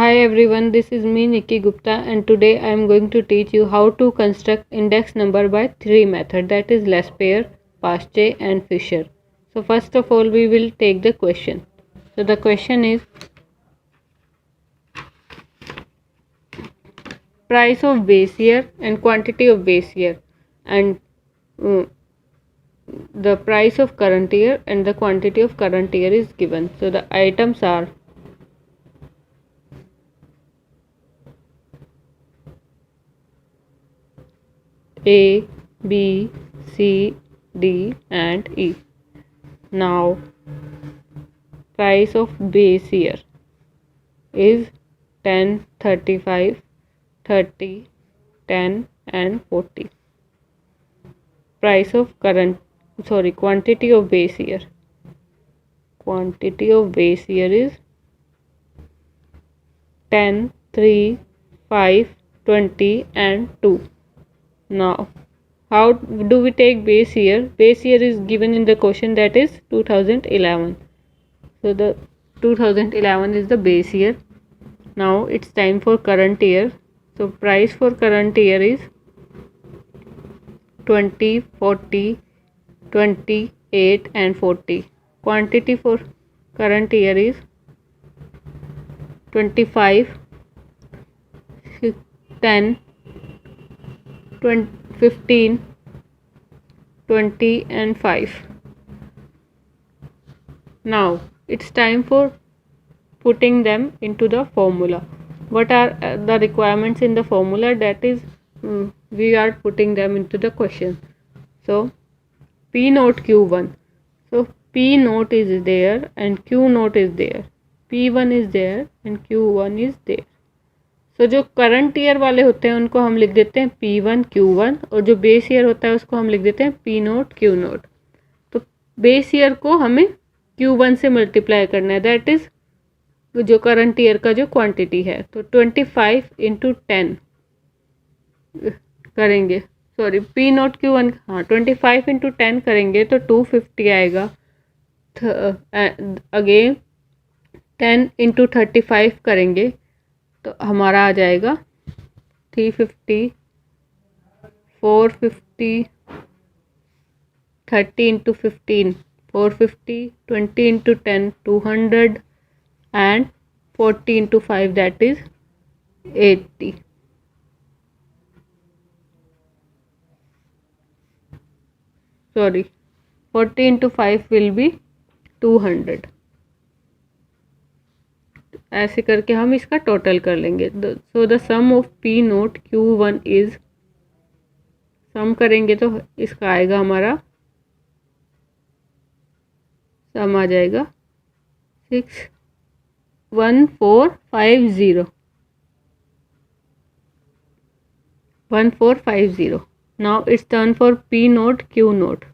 Hi everyone, this is me Nikki Gupta and today I am going to teach you how to construct index number by 3 method, that is Laspeyres, Paste and Fisher. So first of all we will take the question. So the question is price of base year and quantity of base year and the price of current year and the quantity of current year is given. So the items are A, B, C, D and E. Now price of base year is 10, 35, 30, 10 and 40. Price of quantity of base year. Quantity of base year is 10, 3, 5, 20 and 2. Now, how do we take base year? Base year is given in the question, that is 2011. So the 2011 is the base year. Now it's time for current year. So price for current year is 20, 40, 28 and 40. Quantity for current year is 25, 10, 20, 15, 20 and 5. Now it's time for putting them into the formula. What are the requirements in the formula? That is we are putting them into the question. So P note Q1. So P note is there and Q note is there. P1 is there and Q1 is there. So जो current year वाले होते हैं उनको हम लिख देते हैं P1 Q1 और जो बेस ईयर होता है उसको हम लिख देते हैं P नोट Q नोट. तो बेस ईयर को हमें Q1 से मल्टीप्लाई करना है, दैट इज़ जो करंट ईयर का जो क्वांटिटी है. तो 25 इंटू 10 करेंगे, सॉरी P नोट Q1, हाँ 25 इंटू 10 करेंगे तो 250 आएगा. अगेन 10 इंटू 35 करेंगे तो हमारा आ जाएगा 350, 450, 30 into 15 450, 20 into 10 200 and 40 into 5, that is 80. Sorry, 40 into 5 will be 200. ऐसे करके हम इसका टोटल कर लेंगे. So the sum of P not Q1 is, sum करेंगे तो इसका आएगा, हमारा सम आ जाएगा 1450. Now it's turn for P note Q not.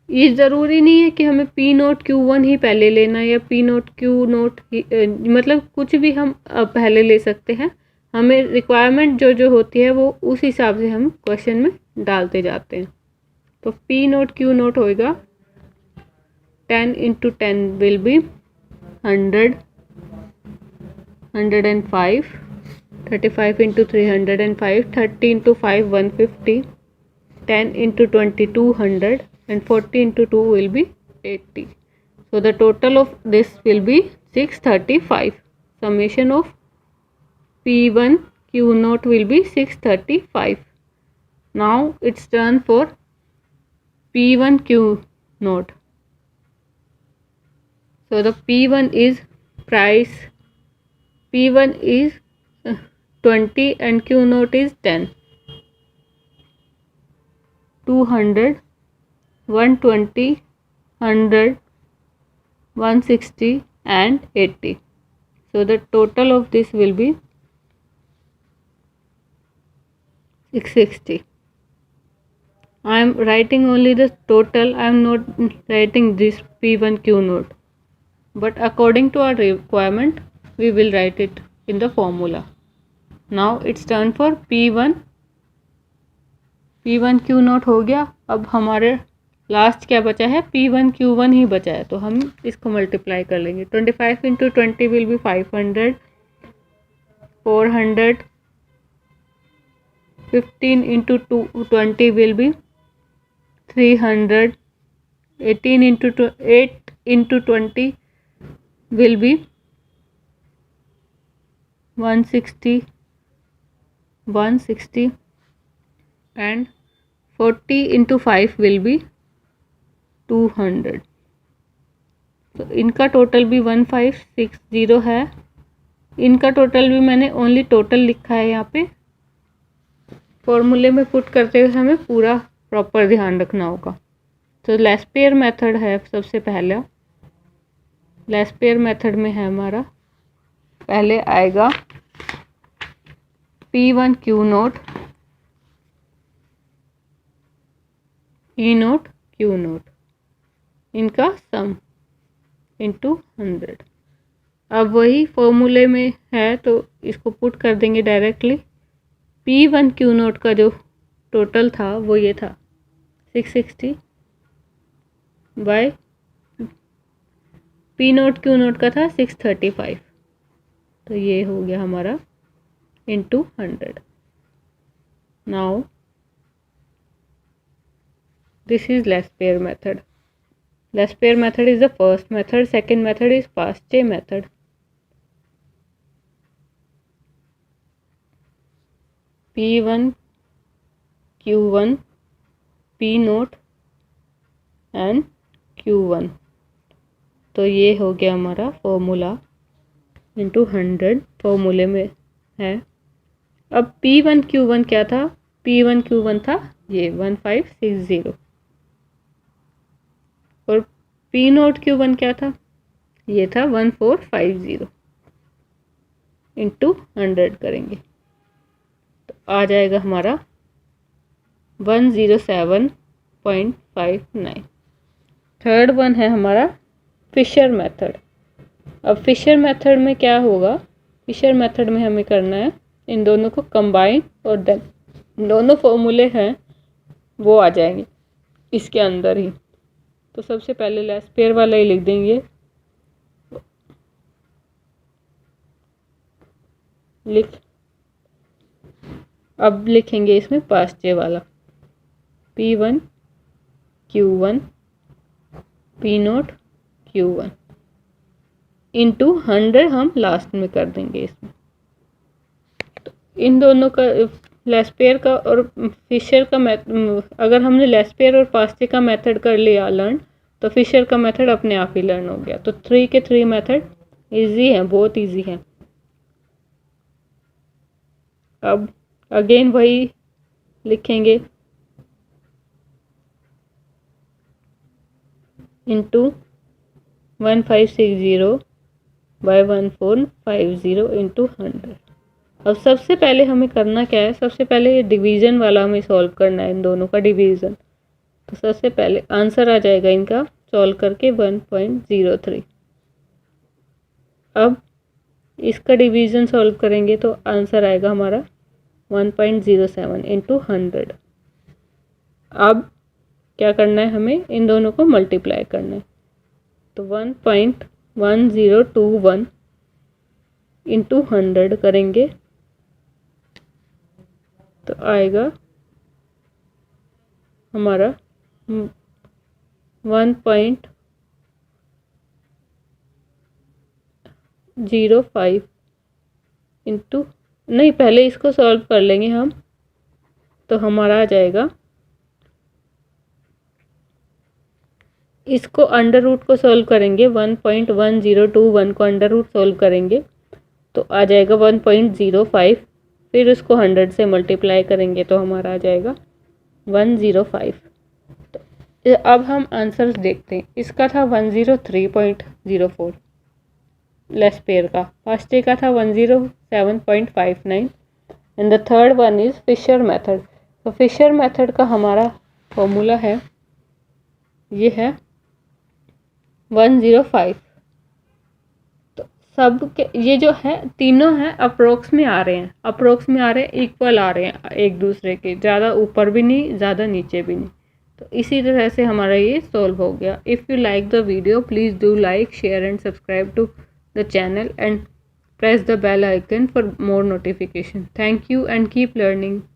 ये ज़रूरी नहीं है कि हमें P नोट Q1 ही पहले लेना या P नोट Q नोट मतलब कुछ भी हम पहले ले सकते हैं. हमें रिक्वायरमेंट जो होती है वो उस हिसाब से हम क्वेश्चन में डालते जाते हैं. तो P नोट Q नोट होएगा 10 into 10 will be 100, 105, 35 into 305, 30 into 5 150, 10 into 20 200 and 40 into 2 will be 80. So the total of this will be 635. Summation of P1 Q naught will be 635. Now it's turn for P1 Q naught. So the P1 is price, P1 is 20 and Q naught is 10. 200, 120, 100, 160 and 80. So the total of this will be 660. I am writing only the total, I am not writing this P1 Q note, but according to our requirement we will write it in the formula. Now it's turn for P1 Q note हो गया. अब हमारे last क्या बचा है, P1 Q1 ही बचा है, तो हम इसको मल्टीप्लाई कर लेंगे. 25 into 20 will be 500, 415 into 20 will be 300. 8 into 20 will be 160 and 40 into 5 will be 200. तो इनका टोटल भी 1560 है। इनका टोटल भी मैंने ओनली टोटल लिखा है यहाँ पे। फॉर्मूले में पुट करते हुए हमें पूरा प्रॉपर ध्यान रखना होगा। तो लेस पेयर मेथड है सबसे पहला। लेस पेयर मेथड में है हमारा, पहले आएगा P1 Q note E note Q note, इनका सम इंटू 100। अब वही फॉर्मूले में है तो इसको पुट कर देंगे डायरेक्टली। P1 Q नोट का जो टोटल था वो ये था 660 by P note Q naught का था 635, तो ये हो गया हमारा into 100। Now this is Laspeyres method. Laspeyres method is the first method. Second method is Paste method. P1 Q1 P note and Q1, तो ये हो गया हमारा फॉर्मूला इंटू 100 फॉर्मूले में है। अब P1 Q1 क्या था? P1 Q1 था ये 1560 और P नोट Q1 क्या था? ये था 1450 इंटू 100 करेंगे तो आ जाएगा हमारा 107.59। थर्ड वन है हमारा फिशर मेथड। अब फिशर मेथड में क्या होगा? फिशर मेथड में हमें करना है इन दोनों को कंबाइन और देन दोनों फॉर्मूले हैं वो आ जाएंगे इसके अंदर ही। तो सबसे पहले लेस पेयर वाला ही लिख देंगे। अब लिखेंगे इसमें पास्टे वाला P1 Q1 P not Q1 into 100 हम लास्ट में कर देंगे इसमें। तो इन दोनों का लेस पेयर का और फिशर का अगर हमने लेस पेयर और पास्टे का मेथड कर लिया लर्न, तो फिशर का मेथड अपने आप ही लर्न हो गया। तो 3 के 3 मेथड इजी हैं, बहुत इजी हैं। अब अगेन वही लिखेंगे इंटू 1560 बाय 1450 इंटू 100। अब सबसे पहले हमें करना क्या है? सबसे पहले ये डिवीज़न वाला हमें सॉल्व करना है, इन दोनों का डिवीज़न। तो सबसे पहले आंसर आ जाएगा इनका सॉल्व करके 1.03। अब इसका डिवीज़न सॉल्व करेंगे तो आंसर आएगा हमारा 1.07 इंटू 100। अब क्या करना है? हमें इन दोनों को मल्टीप्लाई करना है। तो 1.1021 इंटू 100 करेंगे तो आएगा हमारा 1.05 इंटू, नहीं पहले इसको सॉल्व कर लेंगे हम, तो हमारा आ जाएगा, इसको अंडर रूट को सॉल्व करेंगे 1.1021 को अंडर रूट सॉल्व करेंगे तो आ जाएगा 1.05, फिर उसको 100 से मल्टीप्लाई करेंगे तो हमारा आ जाएगा 105। तो अब हम आंसर्स देखते हैं। इसका था 103.04 लेस पेयर का, पास्टे का था 107.59 and the third one is Fisher method. तो फिशर मेथड का हमारा फॉर्मूला है, ये है 105। तो सब के ये जो है तीनों हैं अप्रोक्स में आ रहे हैं, इक्वल आ रहे हैं एक दूसरे के, ज़्यादा ऊपर भी नहीं ज़्यादा नीचे भी नहीं। तो इसी तरह से हमारा ये सॉल्व हो गया। If you like the video please do like share and subscribe to the channel and press the bell icon for more notification. Thank you and keep learning.